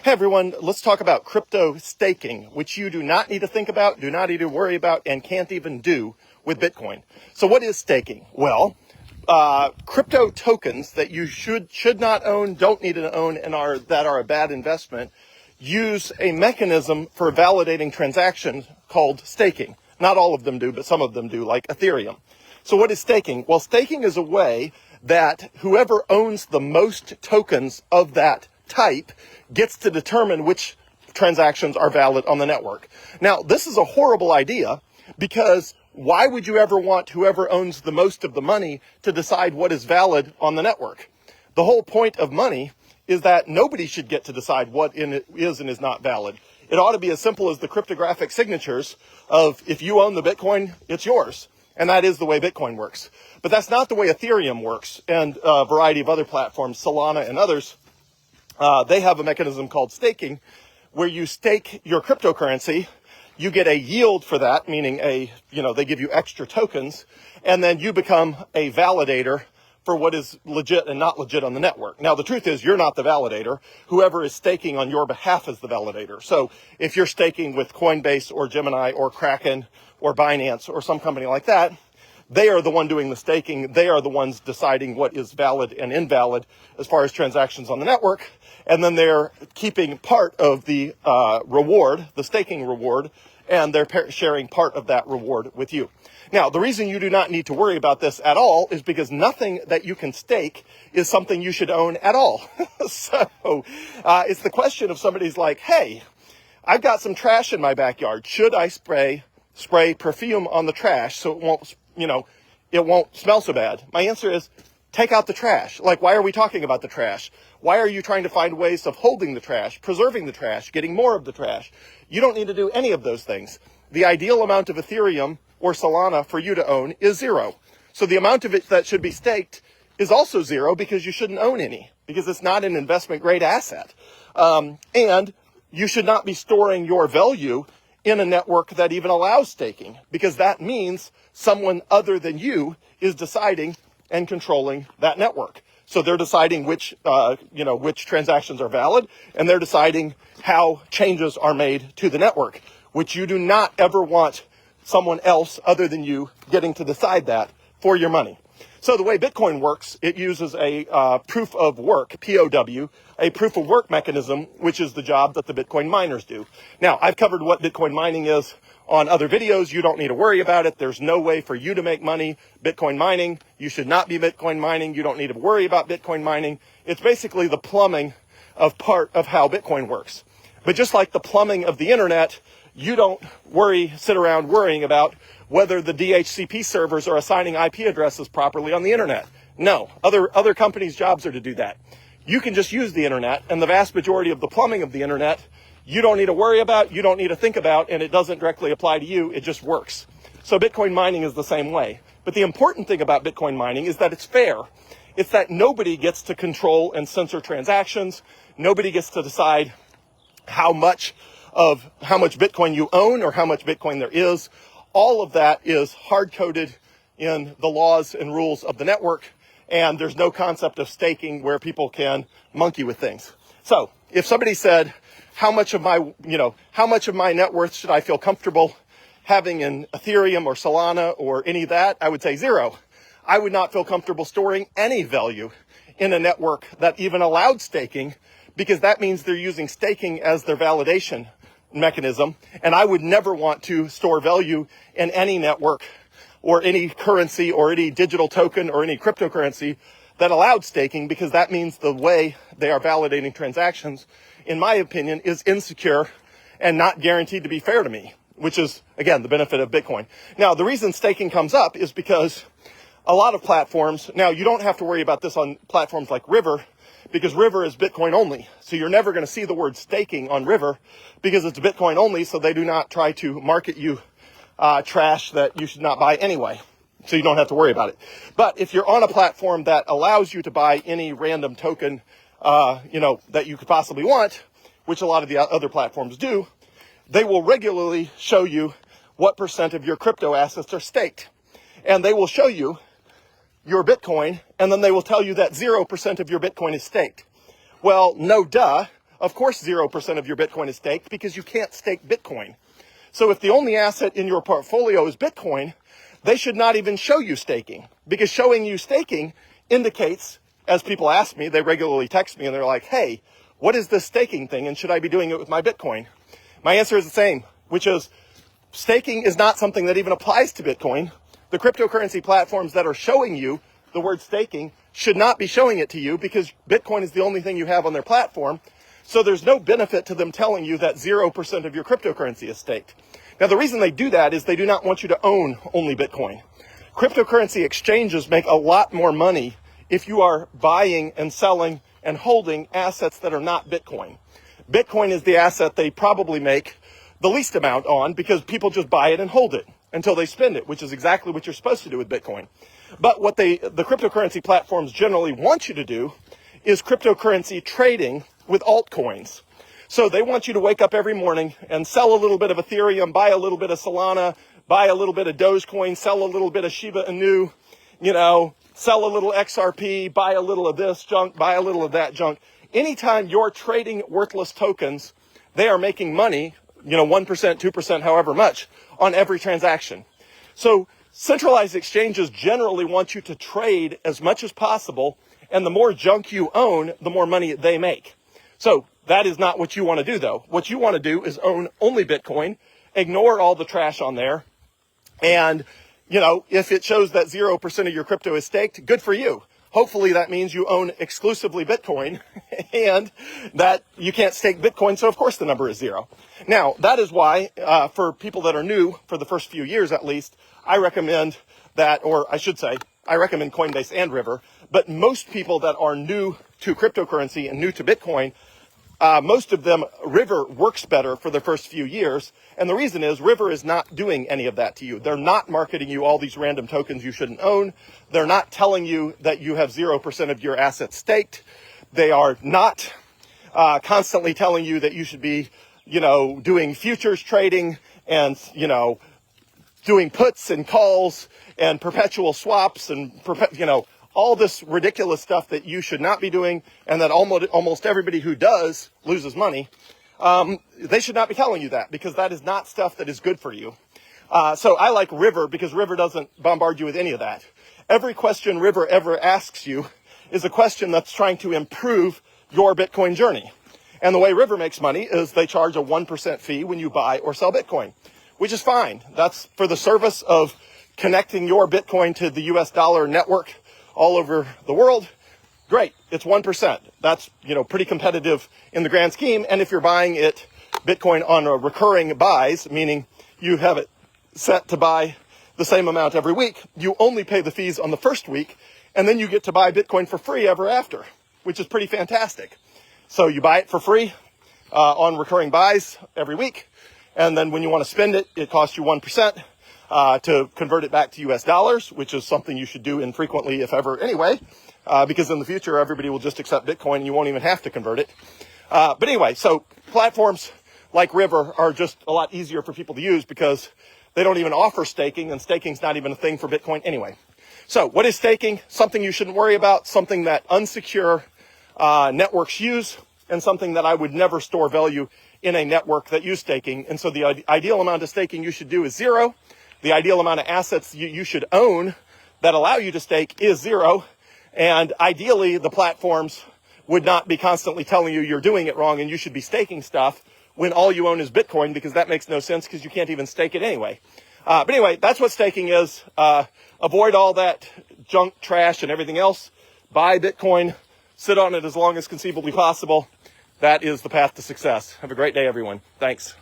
Hey everyone, let's talk about crypto staking, which you do not need to think about, do not need to worry about, and can't even do with Bitcoin. So what is staking? Well, crypto tokens that you should not own, don't need to own, and that are a bad investment, use a mechanism for validating transactions called staking. Not all of them do, but some of them do, like Ethereum. So what is staking? Well, staking is a way that whoever owns the most tokens of that type gets to determine which transactions are valid on the network. Now, this is a horrible idea because why would you ever want whoever owns the most of the money to decide what is valid on the network? The whole point of money is that nobody should get to decide what is and is not valid. It ought to be as simple as the cryptographic signatures of if you own the Bitcoin, it's yours. And that is the way Bitcoin works. But that's not the way Ethereum works and a variety of other platforms, Solana and others. They have a mechanism called staking where you stake your cryptocurrency. You get a yield for that, meaning they give you extra tokens, and then you become a validator for what is legit and not legit on the network. Now, the truth is you're not the validator. Whoever is staking on your behalf is the validator. So if you're staking with Coinbase or Gemini or Kraken or Binance or some company like that, they are the one doing the staking. They are the ones deciding what is valid and invalid as far as transactions on the network. And then they're keeping part of the reward, the staking reward, and they're sharing part of that reward with you. Now, the reason you do not need to worry about this at all is because nothing that you can stake is something you should own at all. So it's the question of somebody's like, hey, I've got some trash in my backyard. Should I spray perfume on the trash so it won't smell so bad? My answer is take out the trash. Like, why are we talking about the trash? Why are you trying to find ways of holding the trash, preserving the trash, getting more of the trash? You don't need to do any of those things. The ideal amount of Ethereum or Solana for you to own is 0. So the amount of it that should be staked is also 0 because you shouldn't own any, because it's not an investment grade asset. And you should not be storing your value in a network that even allows staking, because that means someone other than you is deciding and controlling that network. So they're deciding which transactions are valid, and they're deciding how changes are made to the network, which you do not ever want someone else other than you getting to decide that for your money. So the way Bitcoin works, it uses a proof of work, POW, a proof of work mechanism, which is the job that the Bitcoin miners do. Now, I've covered what Bitcoin mining is on other videos. You don't need to worry about it. There's no way for you to make money Bitcoin mining. You should not be Bitcoin mining. You don't need to worry about Bitcoin mining. It's basically the plumbing of part of how Bitcoin works. But just like the plumbing of the internet, you don't sit around worrying about whether the DHCP servers are assigning IP addresses properly on the internet. No, other companies' jobs are to do that. You can just use the internet, and the vast majority of the plumbing of the internet, you don't need to worry about, you don't need to think about, and it doesn't directly apply to you, it just works. So Bitcoin mining is the same way. But the important thing about Bitcoin mining is that it's fair. It's that nobody gets to control and censor transactions. Nobody gets to decide how much Bitcoin you own or how much Bitcoin there is. All of that is hard-coded in the laws and rules of the network, and there's no concept of staking where people can monkey with things. So if somebody said, how much of my net worth should I feel comfortable having in Ethereum or Solana or any of that, I would say 0. I would not feel comfortable storing any value in a network that even allowed staking, because that means they're using staking as their validation mechanism, and I would never want to store value in any network or any currency or any digital token or any cryptocurrency that allowed staking, because that means the way they are validating transactions, in my opinion, is insecure and not guaranteed to be fair to me, which is, again, the benefit of Bitcoin. Now, the reason staking comes up is because a lot of platforms, now you don't have to worry about this on platforms like River, because River is Bitcoin only. So you're never going to see the word staking on River because it's Bitcoin only, so they do not try to market you trash that you should not buy anyway. So you don't have to worry about it. But if you're on a platform that allows you to buy any random token, that you could possibly want, which a lot of the other platforms do, they will regularly show you what % of your crypto assets are staked. And they will show you your Bitcoin, and then they will tell you that 0% of your Bitcoin is staked. Well, no duh. Of course, 0% of your Bitcoin is staked because you can't stake Bitcoin. So if the only asset in your portfolio is Bitcoin, they should not even show you staking, because showing you staking indicates, as people ask me, they regularly text me and they're like, hey, what is this staking thing and should I be doing it with my Bitcoin? My answer is the same, which is staking is not something that even applies to Bitcoin. The cryptocurrency platforms that are showing you the word staking should not be showing it to you because Bitcoin is the only thing you have on their platform. So there's no benefit to them telling you that 0% of your cryptocurrency is staked. Now, the reason they do that is they do not want you to own only Bitcoin. Cryptocurrency exchanges make a lot more money if you are buying and selling and holding assets that are not Bitcoin. Bitcoin is the asset they probably make the least amount on because people just buy it and hold it until they spend it, which is exactly what you're supposed to do with Bitcoin. But what the cryptocurrency platforms generally want you to do is cryptocurrency trading with altcoins. So they want you to wake up every morning and sell a little bit of Ethereum, buy a little bit of Solana, buy a little bit of Dogecoin, sell a little bit of Shiba Inu, sell a little XRP, buy a little of this junk, buy a little of that junk. Anytime you're trading worthless tokens, they are making money, 1%, 2%, however much, on every transaction. So centralized exchanges generally want you to trade as much as possible, and the more junk you own, the more money they make. So that is not what you want to do, though. What you want to do is own only Bitcoin, ignore all the trash on there, and, if it shows that 0% of your crypto is staked, good for you. Hopefully that means you own exclusively Bitcoin and that you can't stake Bitcoin, so of course the number is 0. Now, that is why, for people that are new, for the first few years at least, I recommend that, or I should say, I recommend Coinbase and River, but most people that are new to cryptocurrency and new to Bitcoin, most of them, River works better for the first few years. And the reason is River is not doing any of that to you. They're not marketing you all these random tokens you shouldn't own. They're not telling you that you have 0% of your assets staked. They are not constantly telling you that you should be, doing futures trading and, doing puts and calls and perpetual swaps and, all this ridiculous stuff that you should not be doing and that almost everybody who does loses money. They should not be telling you that because that is not stuff that is good for you. So I like River because River doesn't bombard you with any of that. Every question River ever asks you is a question that's trying to improve your Bitcoin journey. And the way River makes money is they charge a 1% fee when you buy or sell Bitcoin, which is fine. That's for the service of connecting your Bitcoin to the US dollar network all over the world. Great. It's 1%. That's, pretty competitive in the grand scheme. And if you're buying it Bitcoin on a recurring buys, meaning you have it set to buy the same amount every week, you only pay the fees on the first week, and then you get to buy Bitcoin for free ever after, which is pretty fantastic. So you buy it for free on recurring buys every week. And then when you want to spend it, it costs you 1%. To convert it back to US dollars, which is something you should do infrequently, if ever, anyway, because in the future, everybody will just accept Bitcoin and you won't even have to convert it. But anyway, so platforms like River are just a lot easier for people to use because they don't even offer staking, and staking's not even a thing for Bitcoin anyway. So what is staking? Something you shouldn't worry about, something that unsecure networks use, and something that I would never store value in a network that use staking. And so the ideal amount of staking you should do is 0. The ideal amount of assets you should own that allow you to stake is 0. And ideally, the platforms would not be constantly telling you you're doing it wrong and you should be staking stuff when all you own is Bitcoin, because that makes no sense because you can't even stake it anyway. But anyway, that's what staking is. Avoid all that junk, trash, and everything else. Buy Bitcoin. Sit on it as long as conceivably possible. That is the path to success. Have a great day, everyone. Thanks.